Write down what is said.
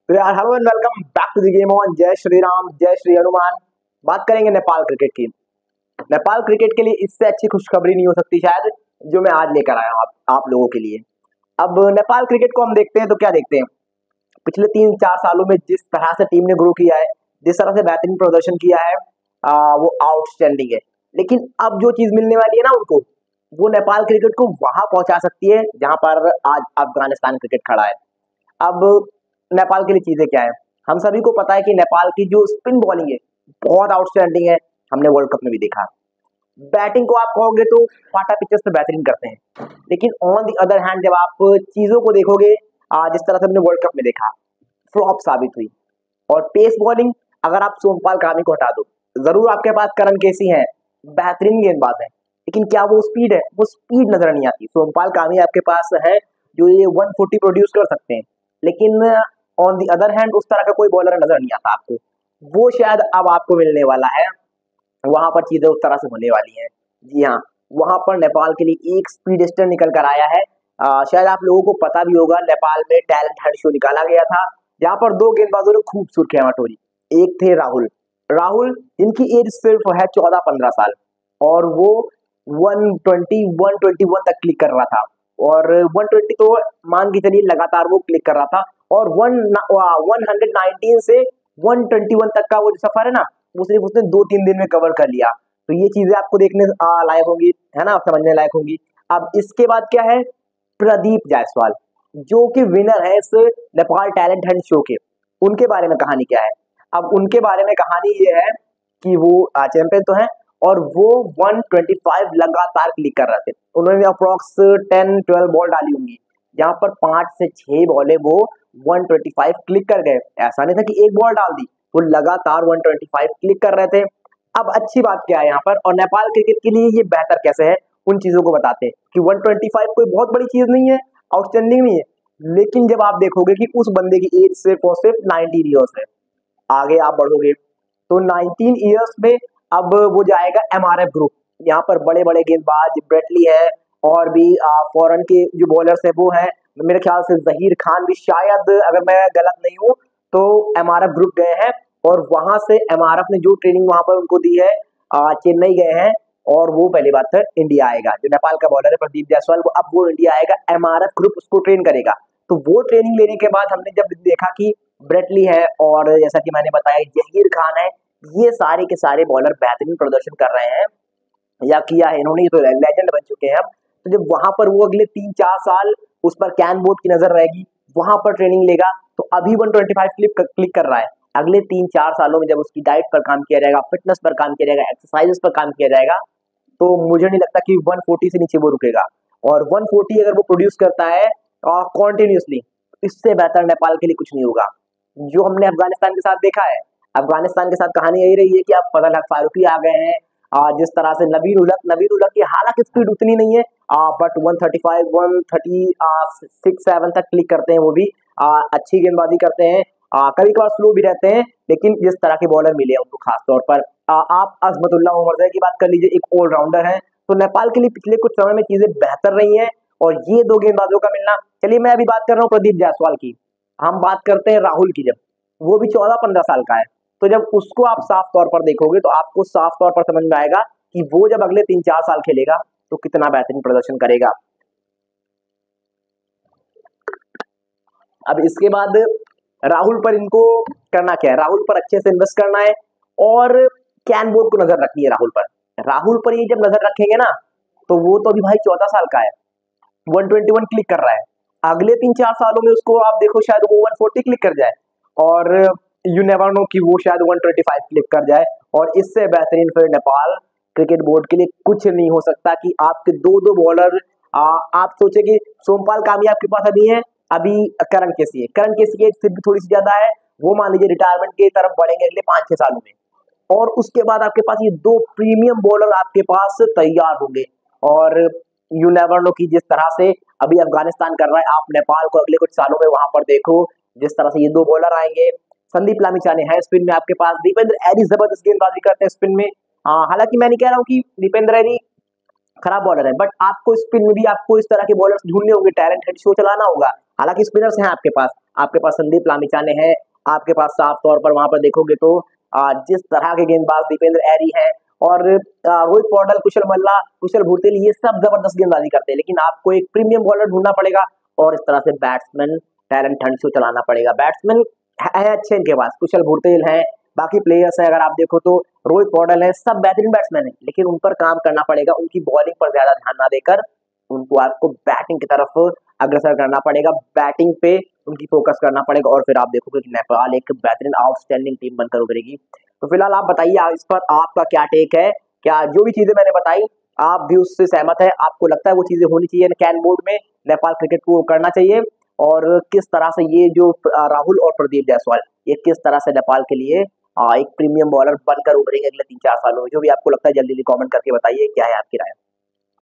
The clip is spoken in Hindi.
तो यार hello and welcome back to the game on. जय श्री राम, जय श्री हनुमान। बात करेंगे नेपाल क्रिकेट की। नेपाल क्रिकेट के लिए इससे अच्छी खुशखबरी नहीं हो सकती शायद, जो मैं आज लेकर आया हूँ आप लोगों के लिए। अब नेपाल क्रिकेट को हम देखते हैं तो क्या देखते हैं, पिछले 3-4 सालों में जिस तरह से टीम ने ग्रो किया है, जिस तरह से बेहतरीन प्रदर्शन किया है, वो आउटस्टैंडिंग है। लेकिन अब जो चीज मिलने वाली है ना उनको, वो नेपाल क्रिकेट को वहां पहुंचा सकती है जहां पर आज अफगानिस्तान क्रिकेट खड़ा है। अब नेपाल के लिए चीजें क्या है, हम सभी को पता है कि नेपाल की जो स्पिन बॉलिंग है बहुत आउटस्टैंडिंग है। हमने वर्ल्ड कप में भी देखा। बैटिंग को आप कहोगे तो पाटा पिचेस पे बेहतरीन करते हैं, लेकिन ऑन दी अदर हैंड जब आप चीजों को देखोगे, जिस तरह से हमने वर्ल्ड कप में देखा, फ्लॉप साबित हुई। और पेस बॉलिंग, अगर आप सोमपाल कामी को हटा दो, जरूर आपके पास करण केसी है, बेहतरीन गेंदबाज है, लेकिन क्या वो स्पीड है, वो स्पीड नजर नहीं आती। सोमपाल कामी आपके पास है जो ये 140 प्रोड्यूस कर सकते हैं, लेकिन ऑन दी अदर हैंड उस तरह का कोई बॉलर नजर नहीं आता आपको। वो शायद अब आपको मिलने वाला है, वहां पर चीजें उस तरह से होने वाली हैं। जी हाँ, वहां पर नेपाल के लिए एक स्पीडस्टर निकल कर आया है। शायद आप लोगों को पता भी होगा, नेपाल में टैलेंट हंट शो निकाला गया था, जहां पर दो गेंदबाजों ने खूब सुर्खियां बटोरी। एक थे राहुल राहुल जिनकी एज सिर्फ है 14-15 साल, और वो 120-121 तक क्लिक कर रहा था। और 120 तो मान के चलिए लगातार वो क्लिक कर रहा था, और 119 से 121 तक का वो जो सफर है ना, वो सिर्फ उसने 2-3 दिन में कवर कर लिया। तो ये चीजें आपको देखने लायक होंगी, है ना, समझने लायक होंगी। अब इसके बाद क्या है, प्रदीप जायसवाल जो कि विनर है इस नेपाल टैलेंट हंट शो के। उनके बारे में कहानी क्या है, अब उनके बारे में कहानी ये है कि वो चैंपियन तो है, और वो 125 लगातार क्लिक कर रहे थे। उन्होंने अप्रोक्स 10-12 बॉल डाली होंगी, जहां पर 5 से 6 बॉले वो 125 क्लिक कर गए। ऐसा नहीं था कि एक बॉल डाल दी, वो लगातार 125 क्लिक कर रहे थे। अब अच्छी बात क्या है यहाँ पर, और नेपाल क्रिकेट के लिए ये बेहतर कैसे है, उन चीजों को बताते हैं कि 125 कोई बहुत बड़ी चीज नहीं है, आउटस्टैंडिंग नहीं है, लेकिन जब आप देखोगे कि उस बंदे की एज सिर्फ और सिर्फ 19 ईयर्स है, आगे आप बढ़ोगे तो 19 ईयर्स में अब वो जाएगा एमआरएफ ग्रुप। यहाँ पर बड़े बड़े गेंदबाज ब्रेटली है, और भी फॉरेन के जो बॉलर्स है वो है, मेरे ख्याल से जहीर खान भी शायद, अगर मैं गलत नहीं हूँ तो एमआरएफ ग्रुप गए हैं। और वहां से एमआरएफ ने जो ट्रेनिंग वहां पर उनको दी है, चेन्नई गए हैं, और वो पहली बात है इंडिया आएगा। जो नेपाल का बॉलर है प्रदीप जायसवाल, वो अब वो इंडिया आएगा, एमआरएफ ग्रुप उसको ट्रेन करेगा। तो वो ट्रेनिंग लेने के बाद हमने जब देखा कि ब्रेटली है, और जैसा कि मैंने बताया जहीर खान है, ये सारे के सारे बॉलर बेहतरीन प्रदर्शन कर रहे हैं या किया है इन्होंने, ये तो लेजेंड बन चुके हैं अब। तो जब वहां पर वो अगले 3-4 साल उस पर कैन बोर्ड की नजर रहेगी, वहां पर ट्रेनिंग लेगा, तो अभी 125 क्लिक कर रहा है, अगले 3-4 सालों में जब उसकी डाइट पर काम किया जाएगा, फिटनेस पर काम किया जाएगा, एक्सरसाइजेस पर काम किया जाएगा, तो मुझे नहीं लगता कि 140 से नीचे वो रुकेगा। और 140 अगर वो प्रोड्यूस करता है कॉन्टिन्यूसली, इससे बेहतर नेपाल के लिए कुछ नहीं होगा। जो हमने अफगानिस्तान के साथ देखा है, अफगानिस्तान के साथ कहानी यही रही है कि अब फजल हक फारूकी आ गए हैं, जिस तरह से नबील उलक की हालांकि स्पीड उतनी नहीं है, बट 135 136-7 तक क्लिक करते हैं, वो भी अच्छी गेंदबाजी करते हैं, कभी कभार स्लो भी रहते हैं, लेकिन जिस तरह के बॉलर मिले हैं उनको खास तौर पर, आप अजमतुल्लाह उमरज़ई की बात कर लीजिए, एक ऑलराउंडर है। तो नेपाल के लिए पिछले कुछ समय में चीजें बेहतर रही हैं, और ये दो गेंदबाजों का मिलना। चलिए मैं अभी बात कर रहा हूँ प्रदीप जायसवाल की, हम बात करते हैं राहुल की। जब वो भी 14-15 साल का है, तो जब उसको आप साफ तौर पर देखोगे तो आपको साफ तौर पर समझ में आएगा कि वो जब अगले 3-4 साल खेलेगा तो कितना बेहतरीन प्रदर्शन करेगा। अब इसके बाद राहुल पर इनको करना क्या है, राहुल पर अच्छे से इन्वेस्ट करना है, और कैन बोर्ड को नजर रखनी है राहुल पर। राहुल पर ये जब नजर रखेंगे ना, तो वो तो अभी भाई 14 साल का है, 121 क्लिक कर रहा है, अगले 3-4 सालों में उसको आप देखो शायद वो 140 क्लिक कर जाए, और यू नेवर नो कि वो शायद 125 क्लिक कर जाए। और इससे बेहतरीन फिर नेपाल क्रिकेट बोर्ड के लिए कुछ नहीं हो सकता कि आपके दो दो बॉलर, आप सोचे कि सोमपाल कामी आपके पास अभी है, अभी करण केसी की एज फिर भी थोड़ी सी ज्यादा है, वो मान लीजिए रिटायरमेंट की तरफ बढ़ेंगे अगले 5-6 सालों में, और उसके बाद आपके पास ये दो प्रीमियम बॉलर आपके पास तैयार होंगे। और यू नेवर नो कि जिस तरह से अभी अफगानिस्तान कर रहा है, आप नेपाल को अगले कुछ सालों में वहां पर देखो, जिस तरह से ये दो बॉलर आएंगे। संदीप लामिछाने है स्पिन में आपके पास, दीपेंद्र ऐरी जबरदस्त गेंदबाजी करते हैं स्पिन में। हालांकि मैं नहीं कह रहा हूँ कि दीपेंद्र ऐरी खराब बॉलर है, बट आपको स्पिन में भी आपको इस तरह के बॉलर्स ढूंढने होंगे, टैलेंट हेड शो चलाना होगा। हालांकि स्पिनर्स हैं आपके पास संदीप लामिछाने हैं, आपके पास साफ तौर पर वहां पर देखोगे तो जिस तरह के गेंदबाज दीपेंद्र ऐरी हैं और रोहित पौडल, कुशल मल्ला, कुशल भूतेल, ये सब जबरदस्त गेंदबाजी करते हैं, लेकिन आपको एक प्रीमियम बॉलर ढूंढना पड़ेगा और इस तरह से बैट्समैन टैलेंट हंट शो चलाना पड़ेगा। बैट्समैन है अच्छे इनके पास, कुशल भूतेल है, बाकी प्लेयर्स है, अगर आप देखो तो रोहित पौडल है, सब बेहतरीन बैट्समैन है, लेकिन उन पर काम करना पड़ेगा, उनकी बॉलिंग पर ज्यादा ध्यान ना देकर उनको आपको बैटिंग की तरफ अग्रसर करना पड़ेगा, बैटिंग पे उनकी फोकस करना पड़ेगा और फिर आप देखोगे कि नेपाल एक बेहतरीन आउटस्टैंडिंग टीम बनकर उभरेगी। तो फिलहाल आप बताइए इस पर आपका क्या टेक है, क्या जो भी चीजें मैंने बताई आप भी उससे सहमत है, आपको लगता है वो चीजें होनी चाहिए कैन बोर्ड में, नेपाल क्रिकेट को करना चाहिए, और किस तरह से ये जो राहुल और प्रदीप जायसवाल ये किस तरह से नेपाल के लिए एक प्रीमियम बॉलर बनकर उभरेंगे अगले 3-4 सालों में, जो भी आपको लगता है जल्दी जल्दी कमेंट करके बताइए क्या है आपकी राय।